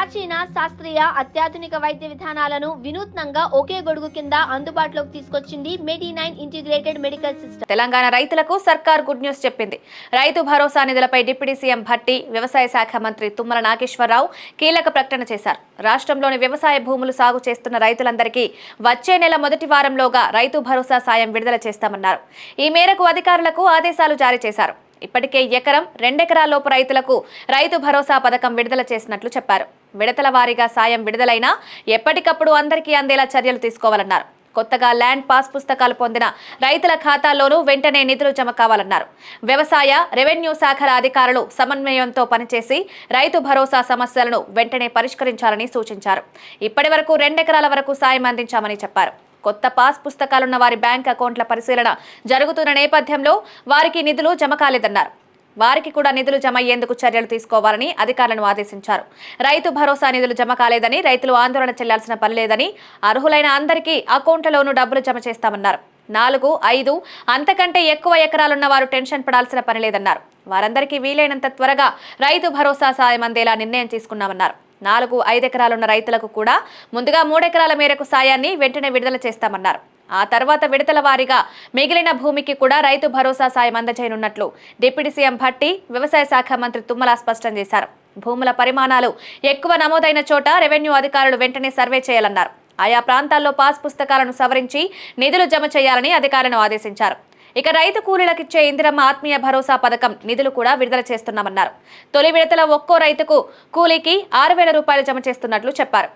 ప్రాచీన శాస్త్రీయ అత్యాధునిక వైద్య విధానాలను వినూత్నంగా ఒకే గొడుగు కింద అందుబాటులోకి తీసుకొచ్చింది మెడి9 ఇంటిగ్రేటెడ్ మెడికల్ సిస్టమ్. తెలంగాణ రైతులకు సర్కార్ గుడ్ న్యూస్ చెప్పింది. రైతు భరోసా నిధులపై డిప్యూటీ సీఎం భట్టి, వ్యవసాయ శాఖ మంత్రి తుమ్మల నాగేశ్వరరావు కీలక ప్రకటన చేశారు. రాష్ట్రంలోని వ్యవసాయ భూములు సాగు చేస్తున్న రైతులందరికీ వచ్చే నెల మొదటి వారంలోగా రైతు భరోసా సాయం విడుదల చేస్తామన్నారు. ఈ మేరకు అధికారులకు ఆదేశాలు జారీ చేశారు. ఇప్పటికే ఎకరం, 2 ఎకరాల్లోపు రైతులకు రైతు భరోసా పథకం విడుదల చేసినట్లు చెప్పారు. విడతల వారీగా సాయం విడుదలైనా ఎప్పటికప్పుడు అందరికీ అందేలా చర్యలు తీసుకోవాలన్నారు. కొత్తగా ల్యాండ్ పాస్ పుస్తకాలు పొందిన రైతుల ఖాతాల్లోనూ వెంటనే నిధులు జమ కావాలన్నారు. వ్యవసాయ, రెవెన్యూ శాఖల అధికారులు సమన్వయంతో పనిచేసి రైతు భరోసా సమస్యలను వెంటనే పరిష్కరించాలని సూచించారు. ఇప్పటి వరకు 2 ఎకరాల వరకు సాయం అందించామని చెప్పారు. కొత్త పాస్ పుస్తకాలున్న వారి బ్యాంక్ అకౌంట్ల పరిశీలన జరుగుతున్న నేపథ్యంలో వారికి నిధులు జమ కాలేదన్నారు. వారికి కూడా నిధులు జమ అయ్యేందుకు చర్యలు తీసుకోవాలని అధికారులను ఆదేశించారు. రైతు భరోసా నిధులు జమ కాలేదని రైతులు ఆందోళన చెల్లాల్సిన పని లేదని, అర్హులైన అందరికీ అకౌంట్లలోనూ డబ్బులు జమ చేస్తామన్నారు. 4, 5 అంతకంటే ఎక్కువ ఎకరాలున్న వారు టెన్షన్ పడాల్సిన పని లేదన్నారు. వారందరికీ వీలైనంత త్వరగా రైతు భరోసా సాయం అందేలా నిర్ణయం తీసుకున్నామన్నారు. 4, 5 ఎకరాలున్న రైతులకు కూడా ముందుగా 3 ఎకరాల మేరకు సాయాన్ని వెంటనే విడుదల చేస్తామన్నారు. ఆ తర్వాత విడతల వారీగా మిగిలిన భూమికి కూడా రైతు భరోసా సాయం అందజేయనున్నట్లు డిప్యూటీ సీఎం భట్టి, వ్యవసాయ శాఖ మంత్రి తుమ్మల స్పష్టం చేశారు. భూముల పరిమాణాలు ఎక్కువ నమోదైన చోట రెవెన్యూ అధికారులు వెంటనే సర్వే చేయాలన్నారు. ఆయా ప్రాంతాల్లో పాస్ పుస్తకాలను సవరించి నిధులు జమ చేయాలని అధికారులను ఆదేశించారు. ఇక రైతు కూలీలకిచ్చే ఇందిరమ్మ ఆత్మీయ భరోసా పథకం నిధులు కూడా విడుదల చేస్తున్నామన్నారు. తొలి విడతల ఒక్కో రైతుకు కూలీకి 6,000 రూపాయలు జమ చేస్తున్నట్లు చెప్పారు.